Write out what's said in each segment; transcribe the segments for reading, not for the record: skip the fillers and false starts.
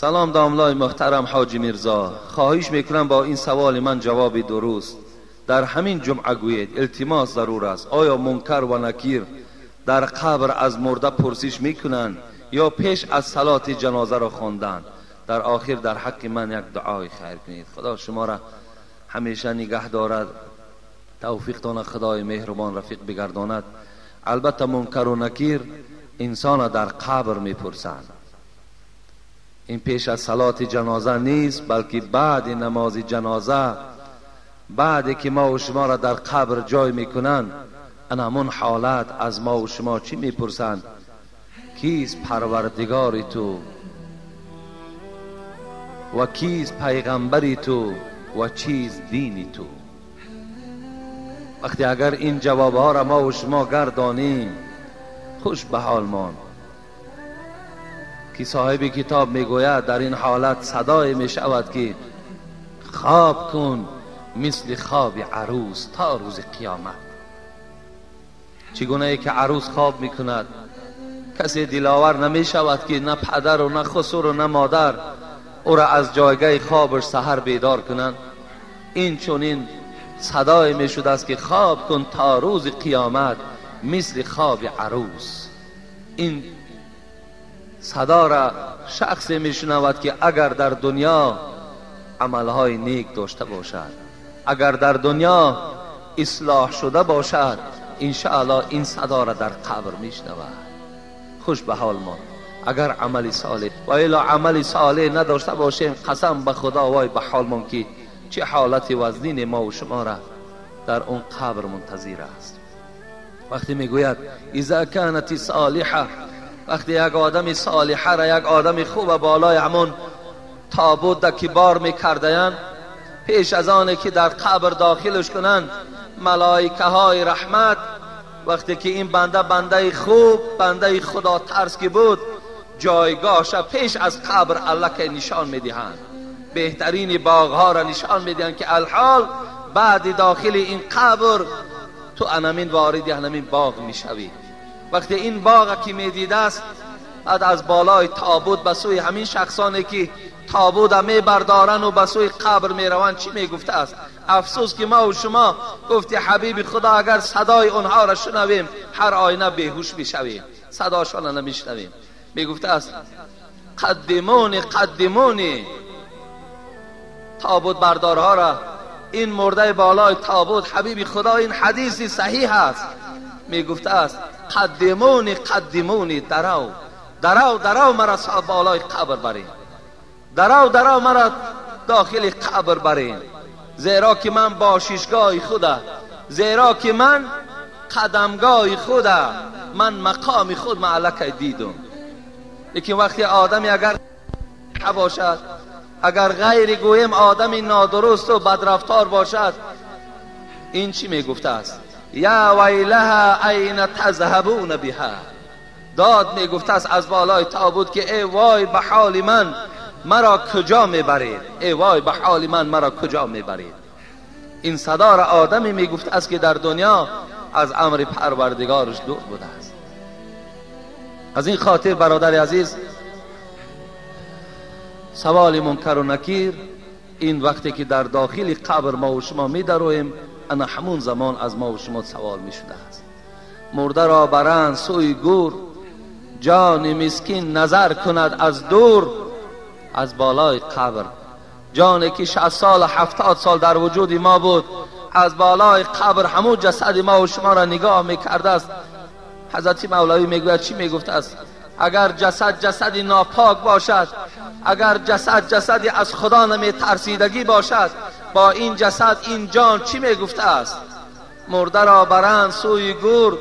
سلام داملای محترم حاجی میرزا، خواهش میکنم با این سوال من جواب درست در همین جمعه گویید. التماس ضرور است. آیا منکر و نکیر در قبر از مرده پرسش میکنند یا پیش از صلات جنازه را خواندن؟ در آخر در حق من یک دعای خیر کنید. خدا شما را همیشه نگه دارد، توفیق تان خدای مهربان رفیق بگرداند. البته منکر و نکیر انسان در قبر میپرسند. این پیش از صلات جنازه نیست، بلکه بعد نماز جنازه، بعدی که ما و شما را در قبر جای میکنند، ان همون حالت از ما و شما چی میپرسند؟ کیست پروردگار تو و کیست پیغمبری تو و چیست دینی تو؟ وقتی اگر این جوابها را ما و شما گردانیم، خوش به حال مان. که صاحب کتاب میگوید در این حالت صدای میشود که خواب کن مثل خواب عروس تا روز قیامت. چگونه که عروس خواب میکند، کسی دلاور نمیشود که نه پدر و نه خسر و نه مادر او را از جایگاه خوابش سحر بیدار کنند. این چونین صدای میشود است که خواب کن تا روز قیامت مثل خواب عروس. این صدا را شخصی میشنود که اگر در دنیا عملهای نیک داشته باشد، اگر در دنیا اصلاح شده باشد، انشاءالله این صدا را در قبر میشنود. خوش به حال ما. اگر عمل صالح و الا عمل صالح نداشته باشیم، قسم به خدا وای به حال ما که چه حالت وزنین ما و شما را در اون قبر منتظر است. وقتی میگوید اذا كانت صالحه، وقتی یک آدم صالحه را، یک آدم خوب بالای همون تابوت که بار میکردند، پیش از آنه که در قبر داخلش کنند، ملائکه های رحمت وقتی که این بنده خوب، بنده خدا ترس که بود، جایگاهش پیش از قبر الله که نشان میدهند، بهترین باغ ها را نشان میدهند که الحال بعد داخل این قبر تو انمین وارد انمین باغ میشوی. وقتی این باغ که میدیده است، بعد از بالای تابوت به سوی همین شخصانی که تابوت میبردارن و به سوی قبر میروند چی میگفته است؟ افسوس که ما و شما گفتی حبیب خدا اگر صدای اونها را شنویم هر آینه بیهوش میشویم، صداشان نمیشنویم. میگفته است قدمونی قدمونی، تابوت بردارها را، این مرده بالای تابوت، حبیب خدا این حدیثی صحیح است، میگفته است قدمونی قدمونی، درو درو درو مرا بالای قبر برین، درو درو مرا داخل قبر برین، زیرا که من باشیشگاه خدا، زیرا که من قدمگاه خدا، من مقام خود معلقه دیدم. لیکن وقتی آدمی اگر باشد، اگر غیر گویم آدمی نادرست و بدرفتار باشد، این چی میگفته است؟ یا ویلها این تذهبون بها، داد میگفته است از بالای تابوت که ای وای به حال من، مرا کجا میبرید؟ ای وای به حال من، مرا کجا میبرید؟ این صدا را آدمی میگفته است که در دنیا از امر پروردگارش دور بوده است. از این خاطر برادر عزیز، سوال منکر و نکیر این وقتی که در داخل قبر ما و شما میدرویم، انا همون زمان از ما و شما سوال میشده است. مرده را برند سوی گور، جان مسکین نظر کند از دور. از بالای قبر جانی که 60 سال 70 سال در وجود ما بود، از بالای قبر همون جسد ما و شما را نگاه میکرده است. حضرت مولوی میگوید چی میگفته است؟ اگر جسد ناپاک باشد، اگر جسد از خدا نمی ترسیدگی باشد، با این جسد این جان چی میگفته است؟ مرده را برند سوی گور،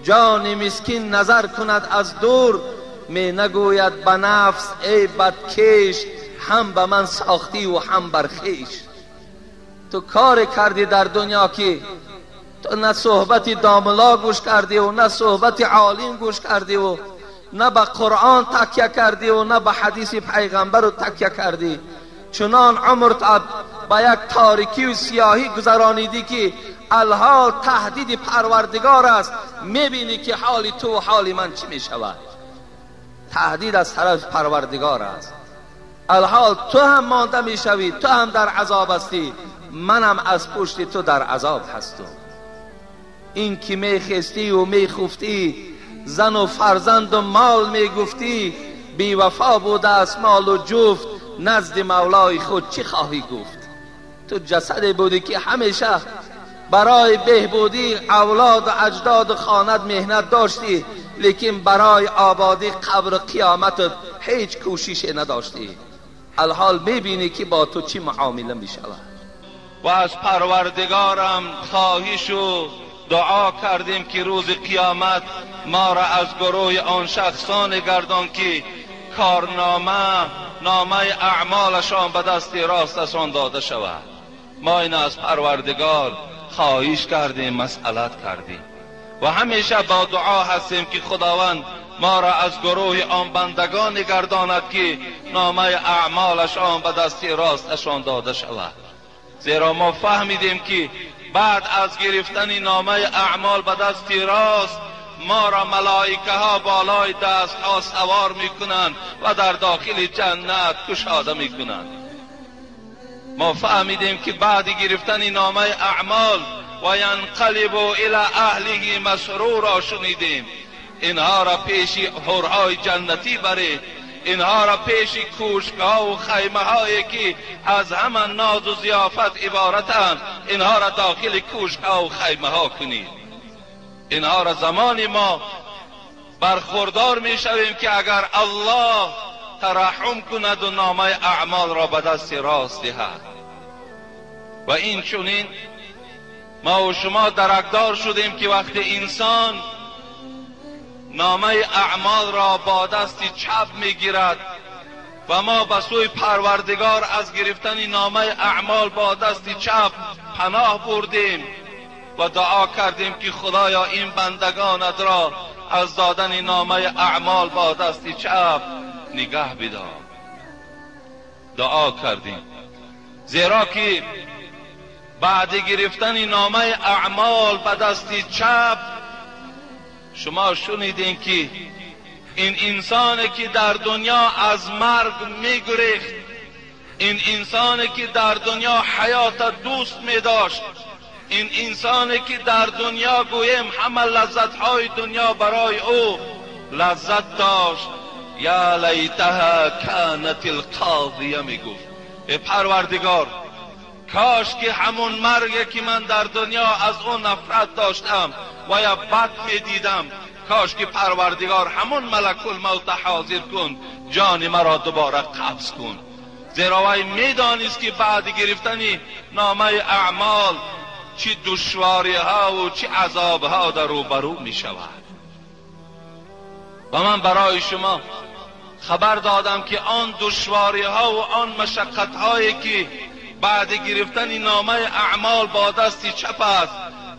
جان مسکین نظر کند از دور. می نگوید به نفس ای بدکش، هم به من ساختی و هم بر خویش. تو کار کردی در دنیا که تو نه صحبت داملا گوش کردی و نه صحبت عالم گوش کردی و نه به قرآن تکیه کردی و نه به حدیث پیغمبر رو تکیه کردی. چنان عمرت به یک تاریکی و سیاهی گذرانیدی که الحال تهدید پروردگار است. میبینی که حال تو و حال من چی میشود؟ تهدید از طرف پروردگار است. الحال تو هم مانده میشوی، تو هم در عذاب هستی، منم از پشت تو در عذاب هستم. این که میخستی و میخفتی، زن و فرزند و مال میگفتی، بی وفا بوده است مال و جفت، نزد مولای خود چی خواهی گفت؟ تو جسد بودی که همیشه برای بهبودی اولاد و اجداد و خاند مهنت داشتی، لیکن برای آبادی قبر و قیامتت هیچ کوششی نداشتی. الحال میبینی که با تو چی معامله میشود. و از پروردگارم خواهش و دعا کردیم که روز قیامت ما را از گروه آن شخصان گردان که نامه اعمالشان به دست راستشان داده شود. ما این از پروردگار خواهش کردیم، مسئلت کردیم و همیشه با دعا هستیم که خداوند ما را از گروه آن بندگان گرداند که نامه اعمالشان به دست راستشان داده شود. زیرا ما فهمیدیم که بعد از گرفتن نامه اعمال به دست راست، ما را ملائکه ها بالای دست ها سوار میکنند و در داخل جنت گشاده میکنند. ما فهمیدیم که بعد گرفتن نامه اعمال و ینقلب الی اهله مسرورا شنیدیم، اینها را پیش حورهای جنتی برید، اینها را پیش کوشک‌ها و خیمه هایی که از همان ناز و ضیافت عبارتند، اینها را داخل کوشک‌ها و خیمه ها کنید. اینها را زمانی ما برخوردار می شویم که اگر الله ترحم کند و نامه اعمال را به دست راست دهد. و این چنین ما و شما درکدار شدیم که وقتی انسان نامه اعمال را با دست چپ میگیرد و ما به سوی پروردگار از گرفتن نامه اعمال با دست چپ پناه بردیم و دعا کردیم که خدایا این بندگانت را از دادن نامه اعمال با دست چپ نگه بدار. دعا کردیم زیرا که بعد گرفتن نامه اعمال به دست چپ شما شنیدین که این انسانی که در دنیا از مرگ میگریخت، این انسانی که در دنیا حیات دوست میداشت، این انسانی که در دنیا گویم همه لذتهای دنیا برای او لذت داشت، یا لیتها کانت القاضیه میگفت ای پروردگار کاش که همون مرگی که من در دنیا از اون نفرت داشتم و یا بد میدیدم، کاش که پروردگار همون ملک الموت حاضر کن، جان مرا دوباره قبض کن. زیرا وی میدانست که بعد گرفتن نامه اعمال چه دشواری ها و چه عذاب ها در روبرو می شود. و من برای شما خبر دادم که آن دشواری ها و آن مشقت هایی که بعد گرفتن نامه اعمال با دست چپ است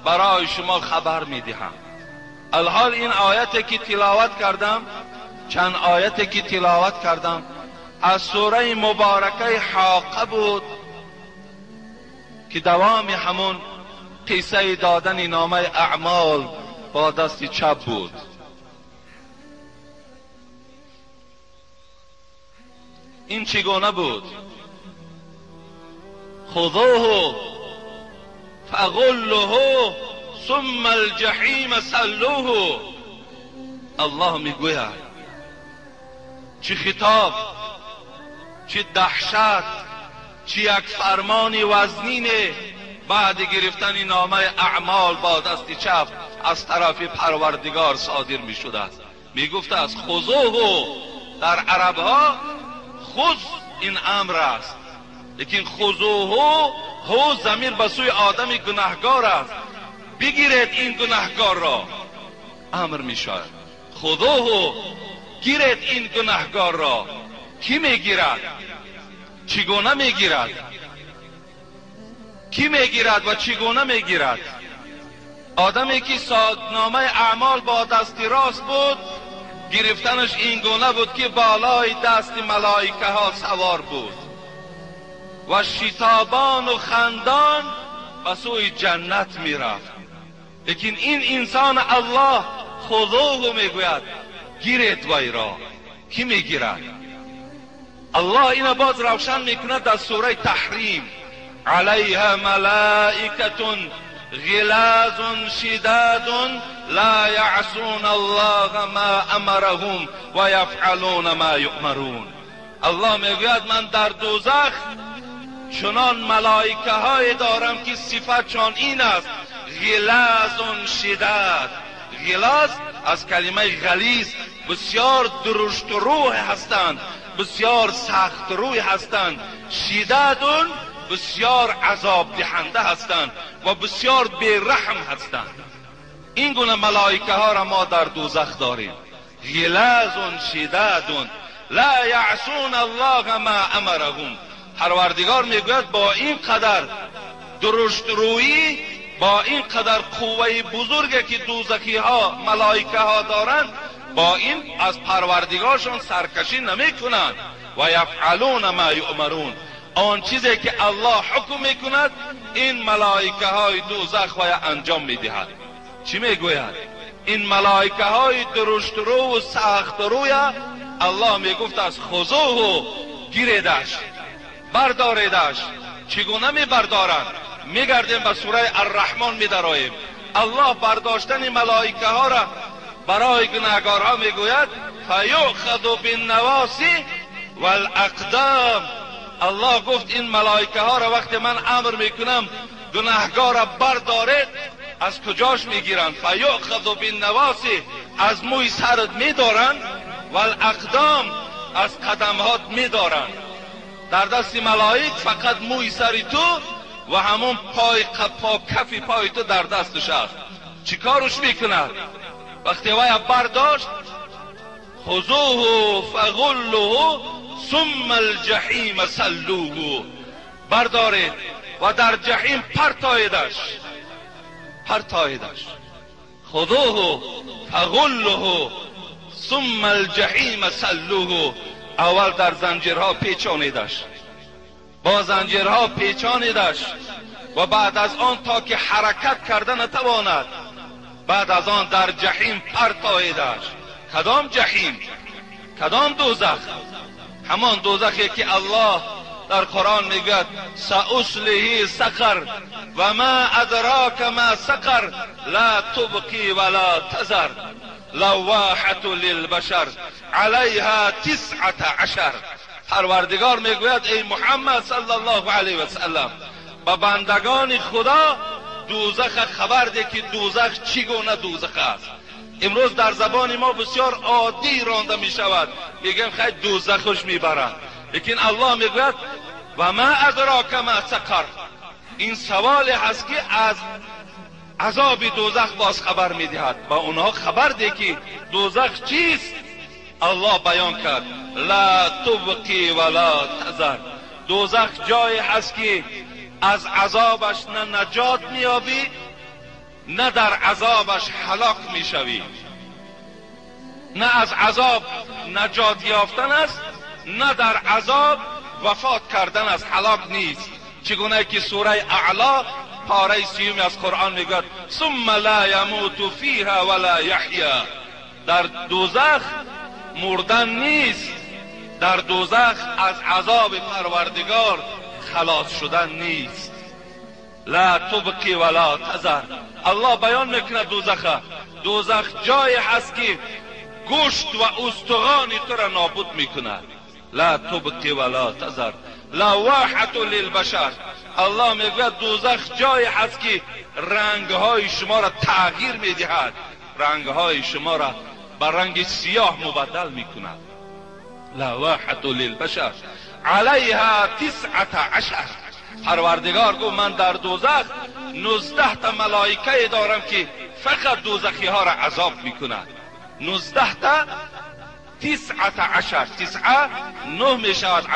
برای شما خبر می دهم. الحال این آیتی که تلاوت کردم، چند آیتی که تلاوت کردم از سوره مبارکه حاقه بود که دوام همون قصه دادن نامه اعمال با دست چپ بود. این چگونه بود؟ خذوه فغلوه ثم الجحیم صلوه. الله میگوید چه خطاب، چه دهشت، چه یک فرمان وزنینه بعد گرفتن نامه اعمال با دست چپ از طرف پروردگار صادر می شده است. می گفته است خذوه، در عرب ها خذ این امر است، لیکن خذوه هو ضمیر به سوی آدم گناهگار است، بگیرید این گناهگار را امر می شود. خذوه، گیرید این گناهگار را. کی میگیرد؟ چگونه میگیرد؟ کی میگیرد و چگونه میگیرد؟ آدمی که نامه اعمال با دست راست بود، گرفتنش این گونه بود که بالای دست ملائکه ها سوار بود و شتابان و خندان به سوی جنت میرفت. لیکن این انسان الله خذوه میگوید گیرید وی را. کی میگیرد؟ الله اینو باز روشن میکنه در سوره تحریم: علیها ملائکة غلاظ شداد لا یعصون الله ما امرهم و یفعلون ما یؤمرون. الله میگوید من در دوزخ چنان ملائکه های دارم که صفتشان این است: غلاظ شداد. غلاظ از کلمه غلیظ، بسیار درشت روح هستند، بسیار سخت روی هستند. شداد بسیار عذاب دهنده هستند و بسیار بیرحم هستند. این گونه ملائکه ها را ما در دوزخ داریم. غلاظ شداد لا یعصون الله ما امرهم. پروردگار میگوید با این قدر درشت رویی، با این قدر قوه بزرگی که دوزخی ها ملائکه ها دارند، با این از پروردگارشون سرکشی نمی کنند. و یفعلون ما یؤمرون. آن چیزی که الله حکم میکند این ملائکه های دوزخ و انجام میدهد. چی میگوید؟ این ملائکه های درشت رو و سخت روی الله میگفت از خذوه، گیریدش، برداریدش. چگونه میبردارند؟ میگردیم به سوره الرحمن میدراییم. الله برداشتن ملائکه ها را برای گناهکارها میگوید: فیؤخذ بالنواصی والاقدام. الله گفت این ملائکه ها را وقتی من امر میکنم گناهکار را بردارید، از کجاش میگیرند؟ فیؤخذ بالنواصی، از موی سرت میدارند، والاقدام، از قدمهات میدارند. در دست ملائک فقط موی سری تو و همون کف پای تو در دستش است. چی کارش میکند؟ وقتی وی برداشت: خذوه فغلوه ثم الجحیم صلوه. بردارید و در جحیم پرتاییدش. خذوه فغلوه ثم الجحیم صلوه. اول در زنجیرها پیچانیدش، با زنجیرها پیچانیدش و بعد از آن تا که حرکت کرده نتواند، بعد از آن در جحیم پرتاییدش. کدام جحیم؟ کدام دوزخ؟ همان دوزخی که الله در قرآن میگوید: سأصله سقر و ما ادراک ما سقر لا تبقی ولا تذر لواحة للبشر علیها 19. پروردگار میگوید: ای محمد صلی الله علیه و سلم، به بندگان خدا دوزخ خبر ده که دوزخ چگونه دوزخ است. امروز در زبان ما بسیار عادی رانده می شود، میگیم خیلی دوزخش میبرند، لیکن الله میگوید: و ما ادراک ما سقر. این سوال هست که از عذاب دوزخ باز خبر میدهد. با اونها خبر ده که دوزخ چیست. الله بیان کرد: لا تبقی ولا تذر. دوزخ جایی هست که از عذابش نه نجات میابی، نه در عذابش هلاک میشوی. نه از عذاب نجات یافتن است، نه در عذاب وفات کردن است، هلاک نیست. چگونه که سوره اعلا پاره 30 از قرآن میگوید: ثم لا یموت فیها ولا یحیا. در دوزخ مردن نیست، در دوزخ از عذاب پروردگار خلاص شدن نیست. لا تبقی ولا تذر. الله بیان میکنه دوزخ جایی هست که گوشت و استخوان تو را نابود میکنه. لا تبقی ولا تذر لواحة للبشر. الله میگوید دوزخ جایی هست که رنگهای شما را تغییر میدهد، رنگهای شما را به رنگ سیاه مبدل میکند. لواحة للبشر علیها 19. پروردگار گفت من در دوزخ 19 تا ملائکه دارم که فقط دوزخی ها را عذاب میکنند. 19 تا 19. 9 میشود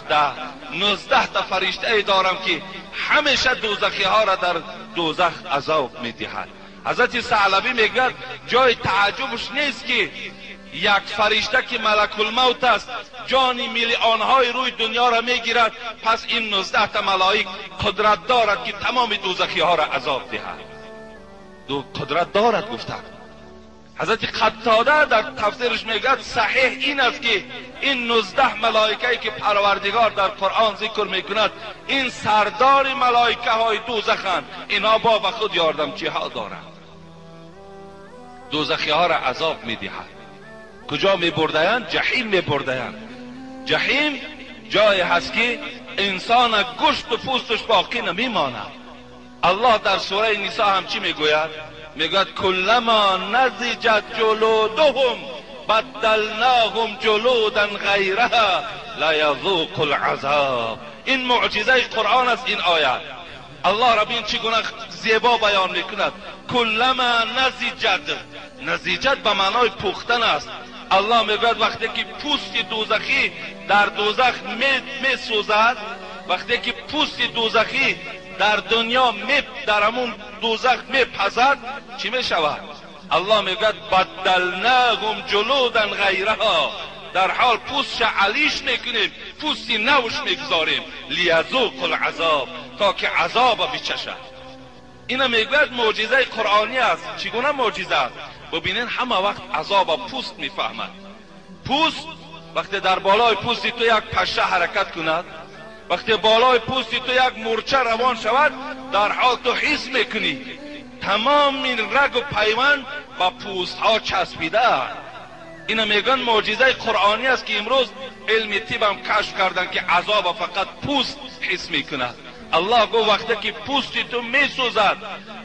10. 19 تا فرشته دارم که همیشه دوزخی ها را در دوزخ عذاب میدهند. حضرت ثعلبی میگوید جای تعجبش نیست که یک فرشته که ملک الموت است جان میلیون های روی دنیا را میگیرد، پس این 19 تا ملائک قدرت دارد که تمام دوزخی ها را عذاب دهد. قدرت دارد گفتند. حضرت قتاده در تفسیرش میگه صحیح این است که این 19 ملائکه که پروردگار در قرآن ذکر میکند این سردار ملائکه های دوزخند، اینا با خود یاردمچی ها دارند، دوزخی ها را عذاب میدهند. کجا میبردهند؟ جهنم میبردهند. جهنم جایی هست که انسان گوشت و پوستش باقی نمیماند. الله در سوره نساء هم چی میگوید؟ میگوید کلما نضجت جلودهم بدلناهم جلودا غیرها لیذوقوا العذاب. این معجزه قرآن است. این آیت الله رب این چگونه زیبا بیان میکند. کلما نضجت به معنای پختن است. الله میگوید وقتی که پوست دوزخی در دوزخ میسوزد، وقتی که پوست دوزخی در دنیا در همون دوزخ میپزد، چی میشود؟ الله میگوید بدلناهم جلودا غیرها، در حال پوستش علیش میکنیم، پوستی نوش میگذاریم، لیذوقوا العذاب، تا که عذاب بچشد. اینا میگوید معجزه قرآنی است. چگونه معجزه است؟ ببینین همه وقت عذاب پوست میفهمد. پوست وقتی در بالای پوستی تو یک پشه حرکت کند، وقتی بالای پوستی تو یک مورچه روان شود، در حال تو حس میکنی تمام این رگ و پیوند با پوست ها چسبیده. اینا میگن معجزه قرآنی است که امروز علم طب هم کشف کردن که عذاب فقط پوست حس میکند. الله گو وقتی که پوستی تو میسوزد،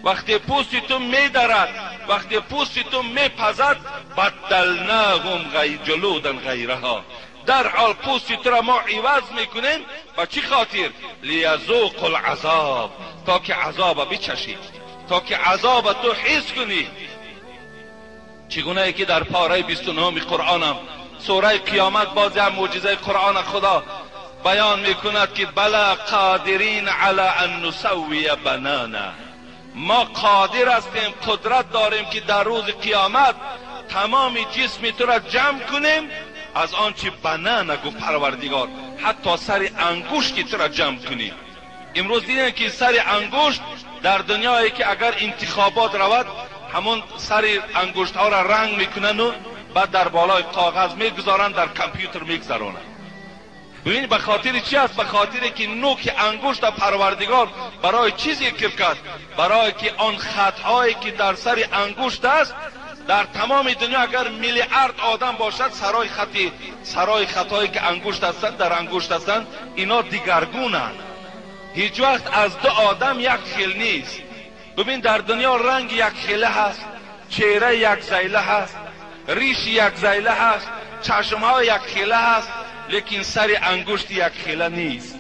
وقتی پوستی تو میدرد، وقتی پوستی تو میپزد، بدلناهم جلودا غیرها، در حال پوستی تو را ما عوض میکنیم. با چی خاطر؟ لیذوقوا العذاب، تا که عذاب بچشی، تا که عذاب تو حس کنی. چگونه ای که در پاره 29 قرآنم سوره قیامت باز هم معجزه قرآن خدا بیان میکند که بلا قادرین علی ان نسوی بنانا، ما قادر هستیم، قدرت داریم که در روز قیامت تمام جسم تو را جمع کنیم از آنچه بنانا گفت پروردگار، حتی سر انگشت تو را جمع کنیم. امروز دیدن که سر انگشت در دنیایی که اگر انتخابات رود همون سر انگشت ها را رنگ میکنن و بعد در بالای کاغذ میگذارن، در کامپیوتر میگذارن. ببین به خاطر چی است؟ به خاطر که نوک انگشت پروردگار برای چیزی کرد، برای که آن خطهایی که در سر انگشت است در تمام دنیا اگر میلیارد آدم باشد، سرای خطایی که انگشت هستند در انگشت هستند اینا دیگرگونند. هیچ وقت از دو آدم یک خیل نیست. ببین در دنیا رنگ یک خیله هست، چهره یک زیله هست، ریش یک زیله هست، چشم ها یک خیله هست، لیکن سر انگشت یک خیله نیست.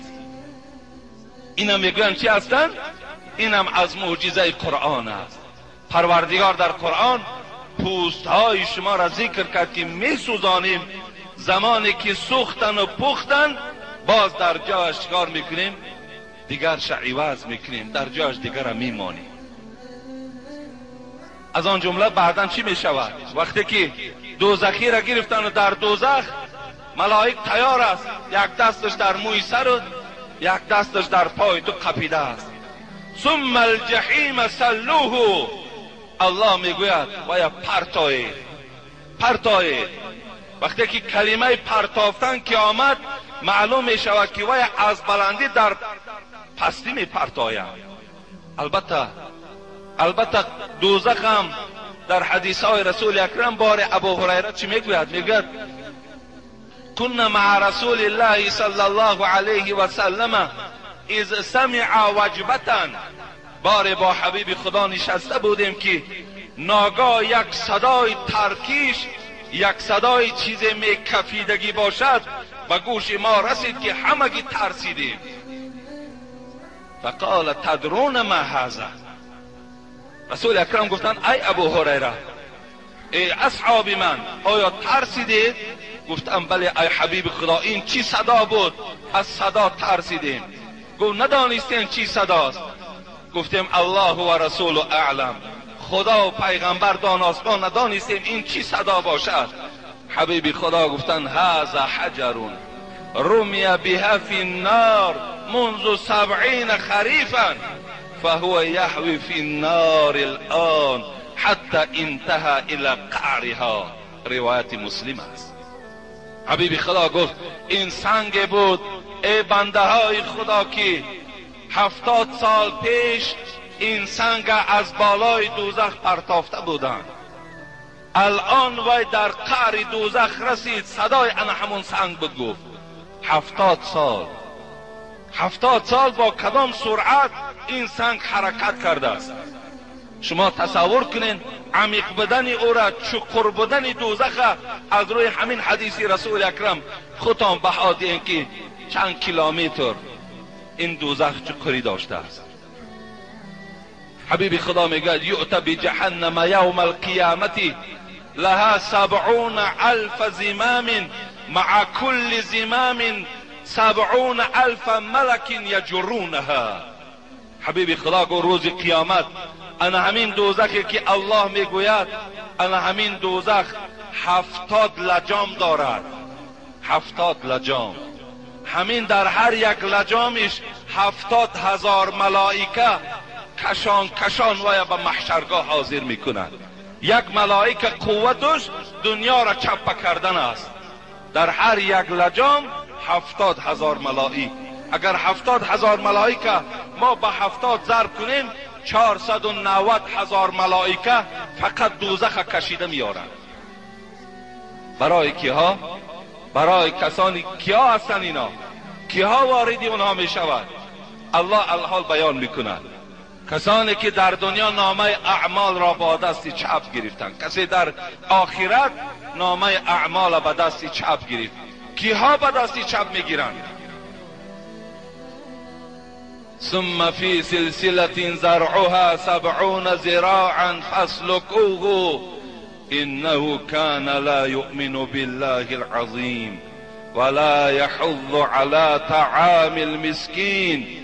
اینا میگن چی هستند؟ اینم از معجزه قرآن است. پروردگار در قرآن پوست های شما را ذکر کرد که میسوزانیم، زمانی که سوختن و پختن باز در جایش چیکار میکنیم؟ دیگرش عوض میکنیم، در جایش دیگر میمانیم. از آن جمله بعداً چی میشود؟ وقتی که دوزخی را گرفتن و در دوزخ ملائک تیار است، یک دستش در موی سر و یک دستش در پای تو قپیده است. ثم الجحیم سلوه، الله میگوید باید پرتایید. وقتی که کلمه پرتافتن که آمد معلوم میشود که وای از بلندی در پستی میپرتاید. البته دوزخ هم در حدیث های رسول اکرم بار ابو هریره چی میگوید؟ میگوید كنا مع رسول الله صلی الله علیه و سلم اذ سمع وجبتا، بار با حبیب خدا نشسته بودیم که ناگاه یک صدای ترکیش، یک صدای چیز میکفیدگی باشد به گوش ما رسید که همگی ترسیدیم. فقال تدرون ما هذا، رسول اکرم گفتن ای ابو هریره، ای اصحاب من، آیا ترسیدید؟ گفتم بله ای حبیب خدا، این چی صدا بود؟ از صدا ترسیدیم. گفت ندانستین چی صداست؟ گفتیم الله و رسول اعلم، خدا و پیغمبر داناست، ما ندانستیم این چی صدا باشد. حبیب خدا گفتن هذا حجر رمی بها فی النار منذ 70 خریفا فهو یحوی فی النار الان حتی انتهى الى قعرها. روایت مسلم است. حبیب خدا گفت این سنگ بود ای بنده های خدا که 70 سال پیش این سنگ از بالای دوزخ پرتافته بودند. الان وی در قعر دوزخ رسید، صدای انا همون سنگ بود گفت 70 سال با کدام سرعت این سنگ حرکت کرده است. شما تصور کنین عمیق بدن او را، چقر بدن دوزخ از روی همین حدیث رسول اکرم خودتان بها دین که چند کیلومتر این دوزخ چقری داشته است. حبیب خدا میگه یؤتی بجهنم یوم القیامت لها 70,000 زمام مع كل زمام 70,000 ملک یجرونها. حبیب خدا گو روز قیامت انا همین دوزخی که الله میگوید انا همین دوزخ 70 لجام دارد. 70 لجام، همین در هر یک لجامش 70,000 ملائکه کشان کشان ویا به محشرگاه حاضر میکنند. یک ملائکه قوتش دنیا را چپه کردن است. در هر یک لجام 70,000 ملائکه. اگر 70,000 ملائکه ما به 70 ضرب کنیم 490,000 ملائکه فقط دوزخ کشیده میارند. برای کیها؟ برای کسانی کیا هستند اینا؟ کیها واردی اونها می شود؟ الله الحال بیان میکند. کسانی که در دنیا نامه اعمال را با دست چپ گرفتند. کسی در آخرت نامه اعمال با دست چپ گرفت. کیها با دست چپ میگیرند؟ ثم في سلسلة زرعها 70 ذراعا فاسلكوه إنه كان لا يؤمن بالله العظيم ولا يحض على طعام المسكين.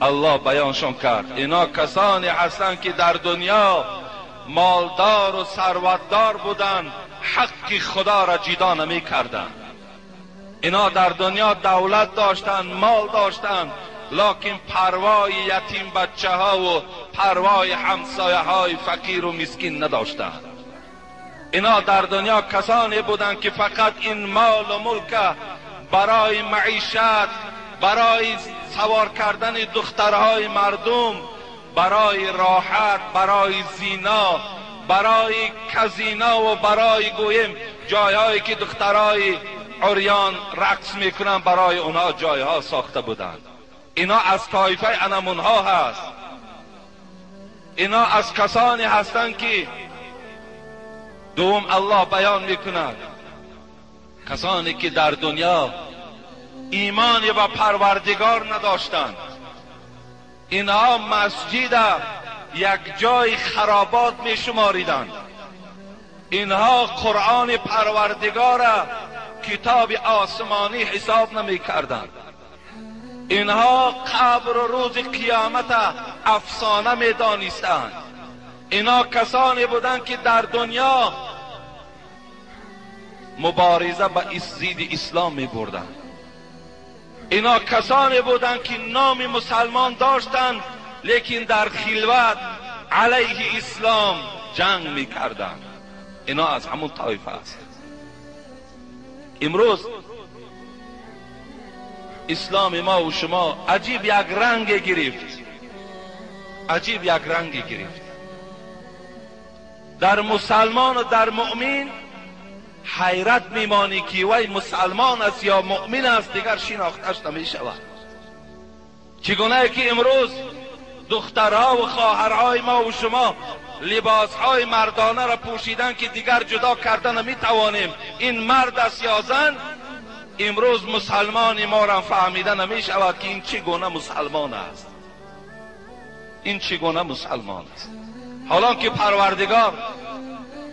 الله بیانشان کرد اینا کسانی هستند که در دنیا مالدار و ثروتدار بودند، حق خدا را جدا نمی کردند. اینا در دنیا دولت داشتند، مال داشتند، لکن پروای یتیم بچه ها و پروای همسایه های فقیر و مسکین نداشتند. اینا در دنیا کسانی بودند که فقط این مال و ملک برای معیشت، برای سوار کردن دخترهای مردم، برای راحت، برای زینا، برای کزینا و برای گویم جایهایی که دخترهای عریان رقص میکنن برای اونها جایها ساخته بودند. اینا از طایفه انمونها هست. اینا از کسانی هستند که دوم الله بیان میکند کسانی که در دنیا ایمانی به پروردگار نداشتند. اینها مسجد یک جای خرابات می شماریدند. اینها قرآن پروردگار کتاب آسمانی حساب نمی کردند. اینها قبر و روز قیامت افسانه می دانستند. اینا کسانی بودند که در دنیا مبارزه به ضد اسلام می بردند. اینا کسانی بودند که نام مسلمان داشتند لیکن در خلوت علیه اسلام جنگ می کردند. اینا از همون طایفه است. امروز اسلام ما و شما عجیب یک رنگ گرفت. عجیب یک رنگ گرفت. در مسلمان و در مؤمن حیرت میمانی که وی مسلمان است یا مؤمن است دیگر شناختش نمی شود. چگونه که امروز دخترها و خواهرهای ما و شما لباسهای مردانه را پوشیدن که دیگر جدا کردن نمی توانیم این مرد است یا زن. امروز مسلمان ما را فهمیده نمی شود که این چگونه مسلمان است. این چگونه مسلمان است. حالا که پروردگار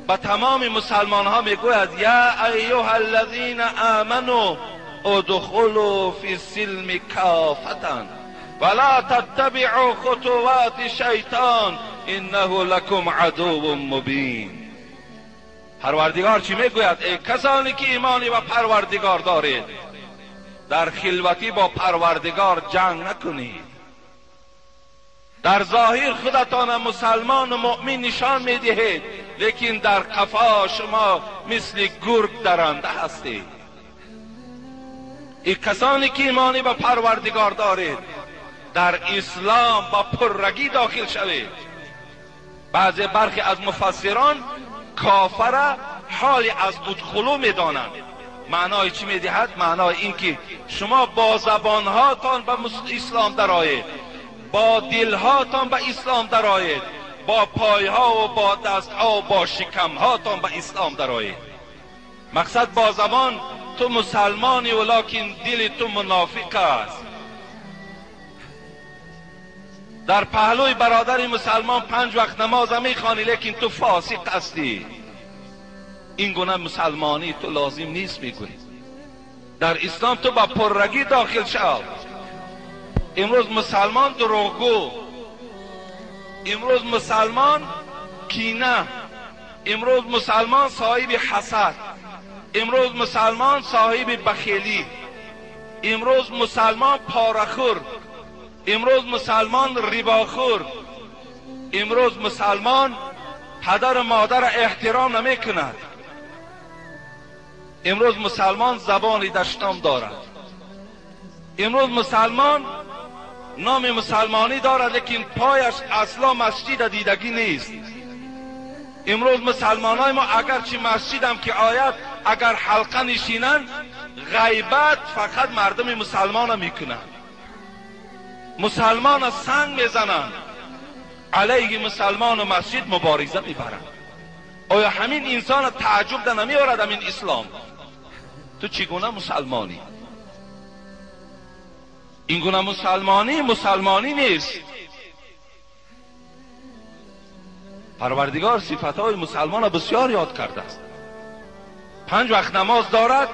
به تمام مسلمان ها میگوید یا ایها الذین آمنوا ادخلوا فی السلم کافة ولا تتبعوا خطوات شیطان انه لکم عدو مبین. پروردگار چی میگوید؟ ای کسانی که ایمانی و پروردگار دارید در خلوتی با پروردگار جنگ نکنید. در ظاهر خودتان مسلمان و مؤمن نشان میدهید، لیکن در قفا شما مثل گرگ درنده هستید. این کسانی که ایمانی به پروردگار دارید در اسلام با پررگی داخل شوید. برخی از مفسران کافر حالی از ادخلو میدانند. معنای چی میدهد؟ معنای این که شما با زبانهاتان به اسلام درآیید، با دلهاتان به اسلام درآیید، با پایها و با دستها و با شکمهاتان به اسلام درآیید. مقصد با زبان تو مسلمانی ولکن دل تو منافق است. در پهلوی برادر مسلمان 5 وقت نماز میخوانی لیکن تو فاسق هستی. این گونه مسلمانی تو لازم نیست میگویی. در اسلام تو با پررگی داخل شو. امروز مسلمان دروغگو، امروز مسلمان کینه، امروز مسلمان صاحب حسد، امروز مسلمان صاحب بخیلی، امروز مسلمان پارخور، امروز مسلمان رباخور، امروز مسلمان پدر و مادر احترام نمی کند. امروز مسلمان زبانی دشنام دارد. امروز مسلمان نام مسلمانی دارد لیکن پایش اصلا مسجد دیدگی نیست. امروز مسلمان های ما اگرچه مسجد هم که آید، اگر حلقه نشینند غیبت فقط مردم مسلمان هم میکنند. مسلمان سنگ میزنند، علیه مسلمان و مسجد مبارزه میبرند. آیا همین انسان تعجب ده نمیارد همین اسلام؟ تو چگونه مسلمانی؟ این گونه مسلمانی نیست. پروردگار صفتهای مسلمان بسیار یاد کرده است. 5 وقت نماز دارد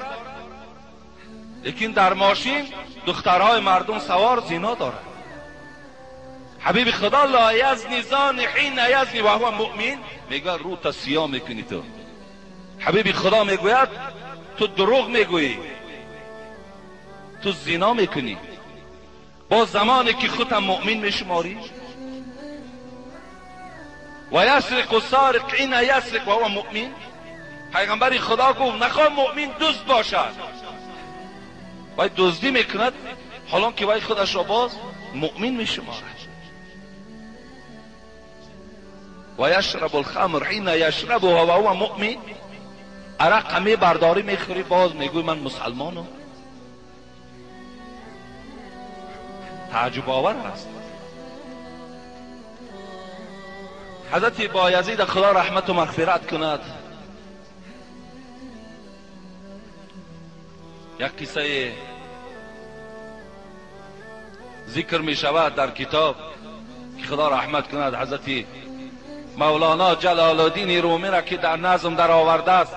لیکن در ماشین دخترهای مردم سوار زنا دارد. حبیب خدا لا یزنی زانی حین یزنی و هو مؤمن، میگه رو تا سیاه میکنی تو. حبیب خدا میگوید تو دروغ میگویی، تو زنا میکنی، با زمانی که خودت مؤمن میشماری. و یسرق السارق حین یسرق و هو مؤمن، پیغمبر خدا گفت نخواه مؤمن دزد باشد، وای دزدی میکند حالا که وای خودش را باز مؤمن میشمارد. و یشرب الخمر حین یشرب و هو مؤمن، عرق می برداری میخوری باز میگوی من مسلمانم. تعجب آور است. حضرت بایزید خدا رحمت و مغفرت کند یک قصه ذکر می شود در کتاب که خدا رحمت کند حضرت مولانا جلال الدین رومی را که در نظم در آورده است.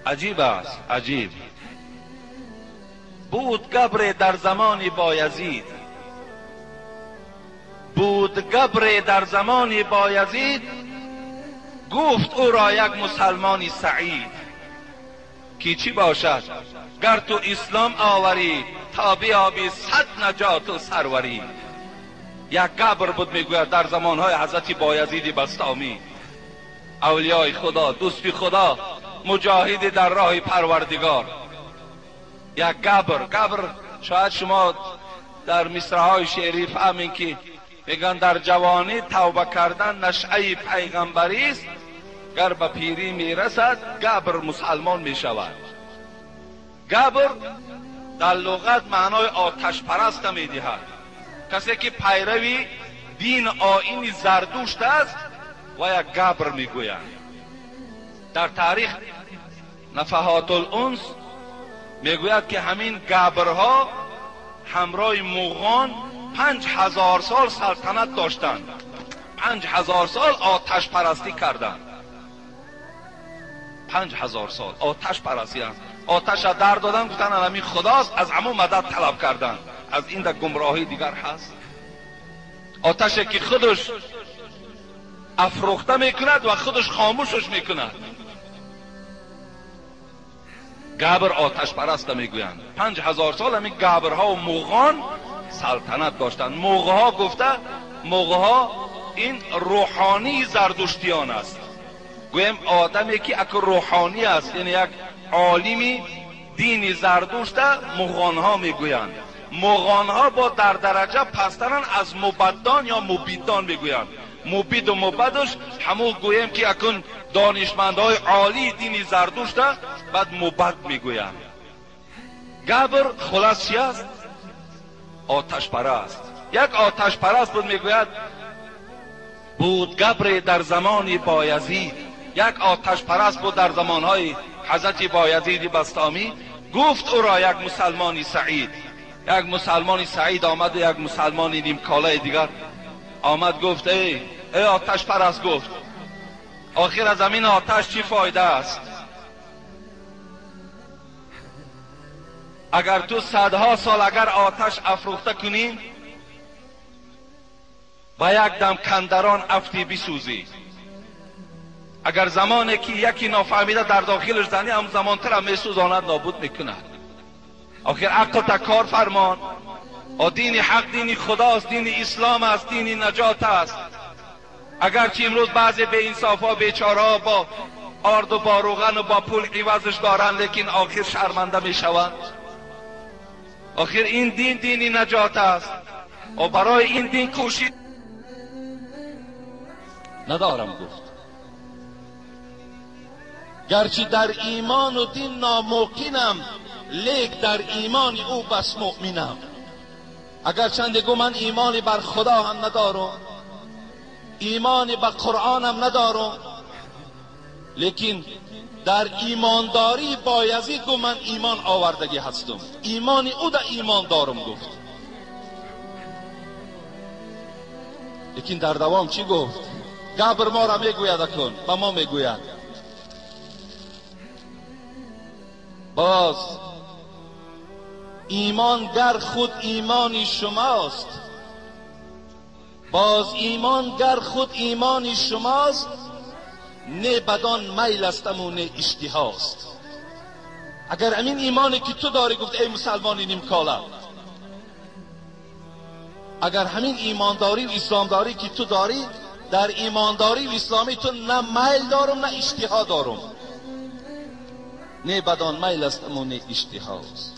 عجیب است، عجیب. بود گبر در زمان بایزید، بود گبر در زمان بایزید، گفت او را یک مسلمانی سعید که چی باشد گر تو اسلام آوری تا بیابی 100 نجات و سروری. یک گبر بود میگوید در زمانهای حضرت بایزید بستامی، اولیای خدا، دوستی خدا، مجاهد در راه پروردگار. یک گبر شاید شما در مصرعهای شعری فهمین که میگن در جوانی توبه کردن نشأه پیغمبری است، گر به پیری میرسد گبر مسلمان میشود. گبر در لغت معنای آتش پرست میدهد، کسی که پیروی دین آیین زردوشت است و یک گبر میگویند. در تاریخ نفحات الانس میگوید که همین گبرها همراه مغان 5000 سال سلطنت داشتند، 5000 سال آتش پرستی کردند. 5000 سال آتش پرستی هست. آتش را در دادن گفتن همین خداست، از همون مدد طلب کردن. از این در گمراهی دیگر هست. آتشی که خودش افروخته میکند و خودش خاموشش میکند. گبر آتش پرست میگویند. 5000 سال همین گبرها و مغان سلطنت داشتند. موقع ها گفته، موقع ها این روحانی زردشتیان است. گویم آدمی که یک روحانی است، یعنی یک عالمی دین زردشت، مغان ها میگویند. مغان ها با در درجه پسترن از مبدان یا مبیدان میگویند. مبید و مبدش همون گویم که اکن دانشمندهای عالی دین زردشت، بعد مبد میگویند. گبر خلاص چی است؟ آتش پرست. یک آتش پرست بود. میگوید بود گبر در زمان بایزید، یک آتش پرست بود در زمانهای حضرت بایزید بستامی. گفت او را یک مسلمانی سعید، یک مسلمانی سعید آمد و یک مسلمانی نیمکاله دیگر آمد گفت ای آتش پرست، گفت آخر از همین آتش چی فایده است؟ اگر تو صدها سال اگر آتش افروخته کنی، با یک دم کندران افتی بسوزی. اگر زمانی که یکی نافهمیده در داخلش زنی، هم زمانتر هم میسوزاند، نابود میکند. آخر عقل تا کار فرمان. دین حق دین خداست، دین اسلام است، دین نجات است. اگرچه امروز بعضی به انصاف ها بیچاره ها با آرد و با روغن و با پول عوضش دارن، لیکن آخر شرمنده میشوند. آخر این دین دین نجات است و برای این دین کوشش ندارم گفت. گرچه در ایمان و دین ناممکنم، لیک در ایمان او بس مؤمنم. اگر چندگو من ایمانی بر خدا هم ندارم، ایمانی به قرآن هم ندارم، لیکن در ایمانداری بایزید گو من ایمان آوردگی هستم، ایمانی او در ایمان دارم گفت. لیکن در دوام چی گفت؟ گبر ما را میگوید اکن، به ما میگوید باز ایمان گر خود ایمانی شماست، باز ایمان گر خود ایمانی شماست، نه بدان میل استم و نه اشتهاست. اگر امین ایمانی که تو داری، گفت ای مسلمانی نیمکاله، اگر همین ایمانداری و اسلامداری که تو داری، در ایمانداری و اسلامی تو نه میل دارم نه اشتها دارم، نه بدان میل استم و نه اشتهاست.